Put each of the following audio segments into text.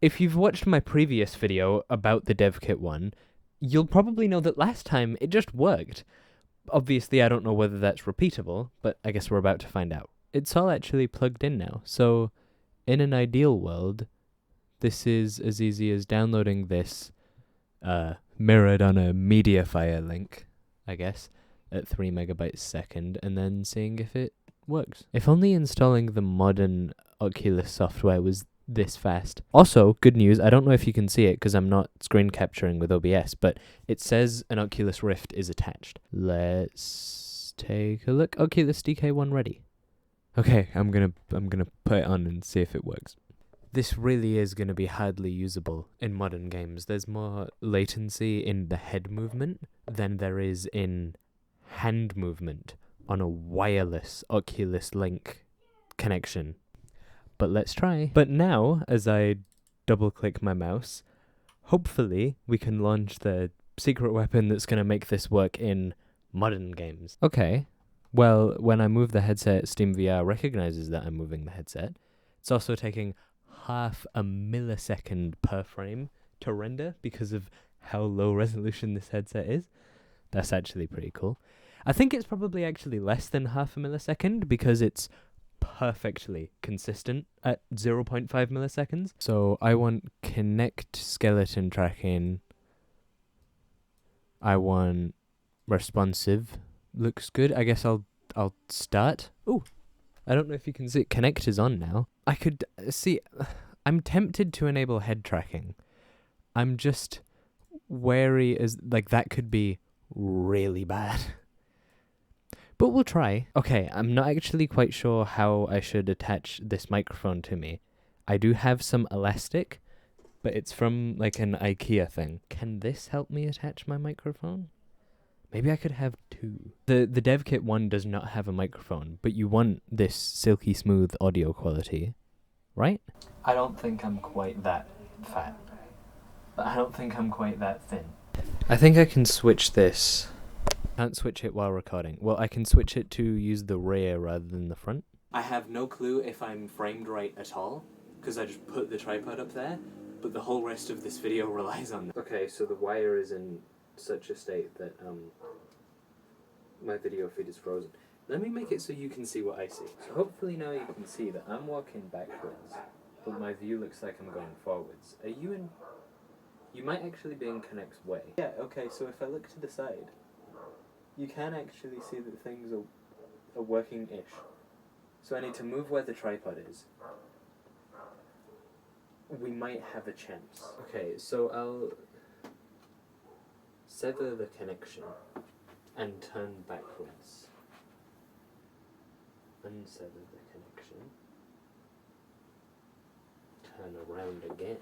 If you've watched my previous video about the dev kit one, you'll probably know that last time it just worked. Obviously, I don't know whether that's repeatable, but I guess we're about to find out. It's all actually plugged in now, so in an ideal world, this is as easy as downloading this mirrored on a MediaFire link, I guess, at 3 megabytes a second, and then seeing if it works. If only installing the modern Oculus software was this fast. Also, good news, I don't know if you can see it because I'm not screen capturing with OBS, but it says an Oculus Rift is attached. Let's take a look. Oculus DK1 ready. Okay, I'm gonna put it on and see if it works. This really is going to be hardly usable in modern games. There's more latency in the head movement than there is in hand movement on a wireless Oculus Link connection. But let's try. But now, as I double-click my mouse, hopefully we can launch the secret weapon that's going to make this work in modern games. Okay, well, when I move the headset, SteamVR recognizes that I'm moving the headset. It's also taking half a millisecond per frame to render because of how low resolution this headset is. That's actually pretty cool. I think it's probably actually less than half a millisecond because it's perfectly consistent at 0.5 milliseconds. So I want Kinect skeleton tracking. I want responsive. Looks good. I guess I'll start. Ooh. I don't know if you can see it. Kinect is on now. I could see. I'm tempted to enable head tracking. I'm just wary as like that could be really bad. But we'll try. Okay, I'm not actually quite sure how I should attach this microphone to me. I do have some elastic, but it's from like an IKEA thing. Can this help me attach my microphone? Maybe I could have two. The dev kit one does not have a microphone, but you want this silky smooth audio quality, right? I don't think I'm quite that fat. I don't think I'm quite that thin. I think I can switch this. Can't switch it while recording. Well, I can switch it to use the rear rather than the front. I have no clue if I'm framed right at all, because I just put the tripod up there, but the whole rest of this video relies on that. Okay, so the wire is in such a state that my video feed is frozen. Let me make it so you can see what I see. So hopefully now you can see that I'm walking backwards, but my view looks like I'm going forwards. Are you in... You might actually be in Kinect's way. Yeah, okay, so if I look to the side, you can actually see that things are working-ish. So I need to move where the tripod is. We might have a chance. Okay, so I'll sever the connection and turn backwards. Unsever the connection. Turn around again.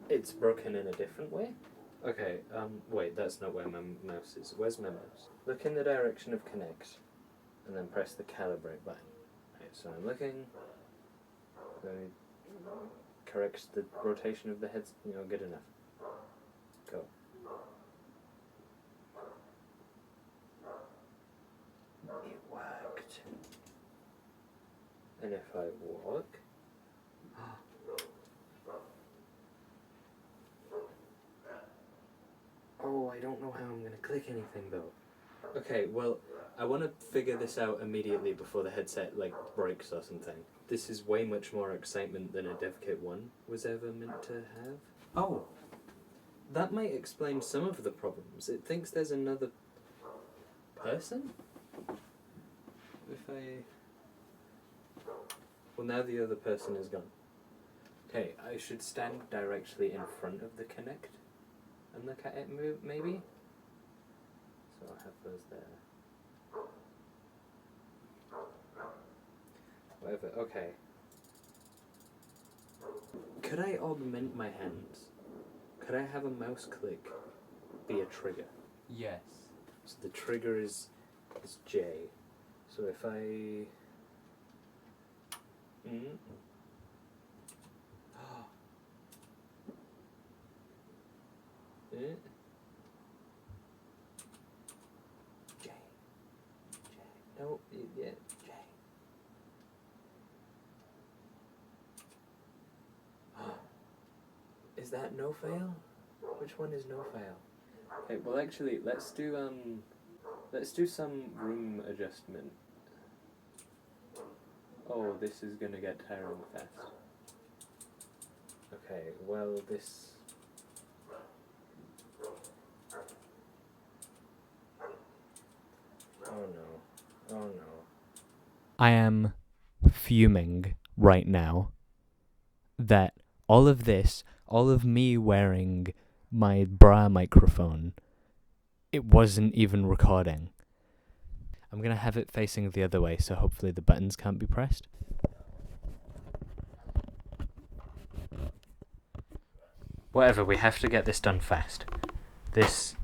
It's broken in a different way? Okay, wait, that's not where my mouse is. Where's my mouse? Look in the direction of Kinect, and then press the Calibrate button. Right, so I'm looking. Corrects the rotation of the head. Good enough. Go. It worked. And if I walk... Oh, I don't know how I'm going to click anything though. Okay, well, I want to figure this out immediately before the headset, breaks or something. This is way much more excitement than a DevKit 1 was ever meant to have. Oh, that might explain some of the problems. It thinks there's another person? Well, now the other person is gone. Okay, I should stand directly in front of the Kinect and look at it move, maybe? So I'll have those there. Whatever, okay. Could I augment my hands? Could I have a mouse click be a trigger? Yes. So the trigger is J. So if I... J. No, yeah, J. Is that no fail? Which one is no fail? Okay, well actually, let's do some room adjustment. Oh, this is gonna get tiring fast. Okay, well this... Oh no. Oh no. I am fuming right now that all of this, all of me wearing my bra microphone, it wasn't even recording. I'm gonna have it facing the other way, so hopefully the buttons can't be pressed. Whatever, we have to get this done fast. This,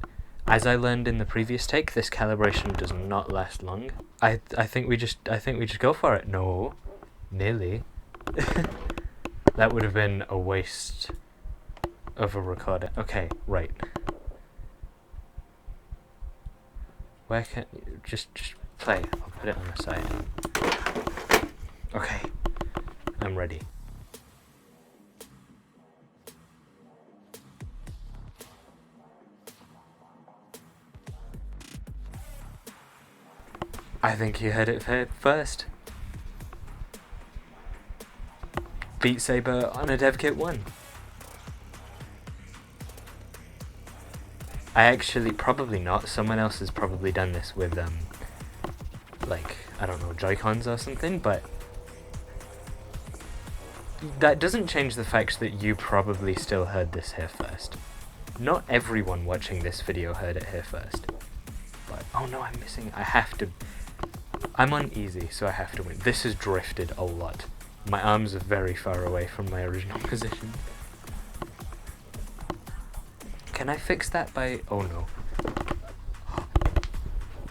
as I learned in the previous take, this calibration does not last long. I think we just go for it. No, nearly. That would have been a waste of a recorder. Okay, right. Where can you just play? I'll put it on the side. Okay, I'm ready. I think you heard it here first. Beat Saber on a dev kit 1. I actually, probably not. Someone else has probably done this with, like, I don't know, Joy-Cons or something, but that doesn't change the fact that you probably still heard this here first. Not everyone watching this video heard it here first. But, oh no, I'm missing, I'm on easy, so I have to win. This has drifted a lot. My arms are very far away from my original position. Can I fix that by... Oh no.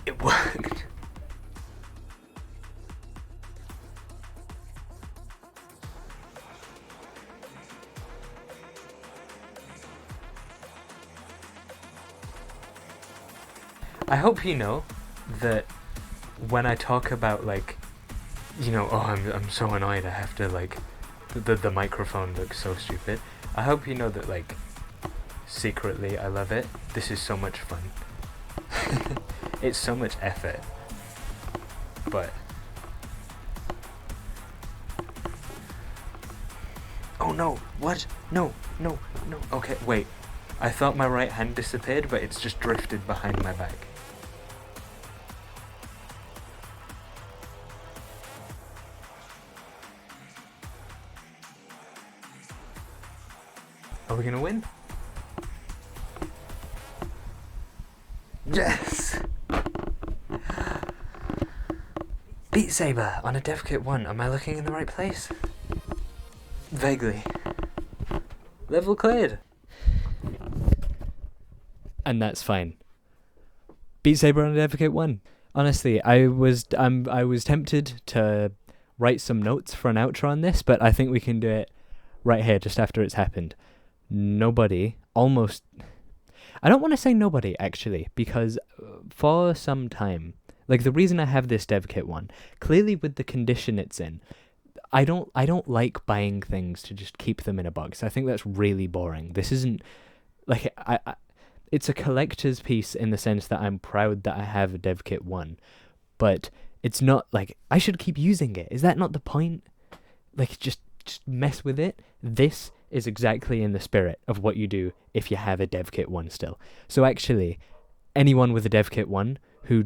It worked. I hope you know that when I talk about, like, you know, oh, I'm so annoyed I have to, like, the microphone looks so stupid. I hope you know that, like, secretly I love it. This is so much fun. It's so much effort. But... Oh no, what? No. Okay, wait. I thought my right hand disappeared, but it's just drifted behind my back. Are we gonna win? Yes! Beat Saber on a dev kit 1. Am I looking in the right place? Vaguely. Level cleared! And that's fine. Beat Saber on a dev kit 1. Honestly, I was tempted to write some notes for an outro on this, but I think we can do it right here, just after it's happened. Nobody, almost... I don't want to say nobody, actually, because for some time, like, the reason I have this dev kit 1, clearly with the condition it's in, I don't like buying things to just keep them in a box. I think that's really boring. This isn't, like, it's a collector's piece in the sense that I'm proud that I have a dev kit 1, but it's not, like, I should keep using it. Is that not the point? Like, just mess with it. This is exactly in the spirit of what you do if you have a dev kit 1 still. So actually, anyone with a dev kit 1 who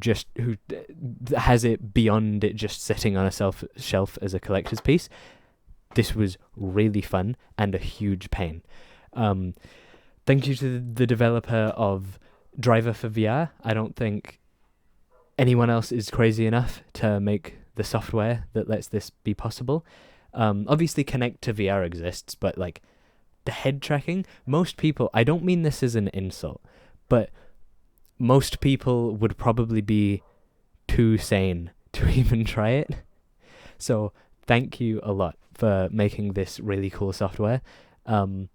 has it beyond it just sitting on a shelf as a collector's piece, this was really fun and a huge pain. Thank you to the developer of Driver for VR. I don't think anyone else is crazy enough to make the software that lets this be possible. Obviously Kinect to VR exists, but, like, the head tracking, most people, I don't mean this as an insult, but most people would probably be too sane to even try it. So thank you a lot for making this really cool software. That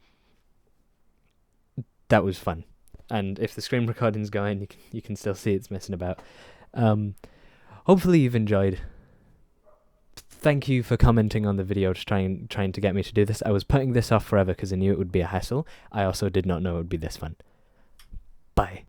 was fun. And if the screen recording's going, you can still see it's messing about. Hopefully you've enjoyed. thank you for commenting on the video to trying to get me to do this. I was putting this off forever because I knew it would be a hassle. I also did not know it would be this fun. Bye.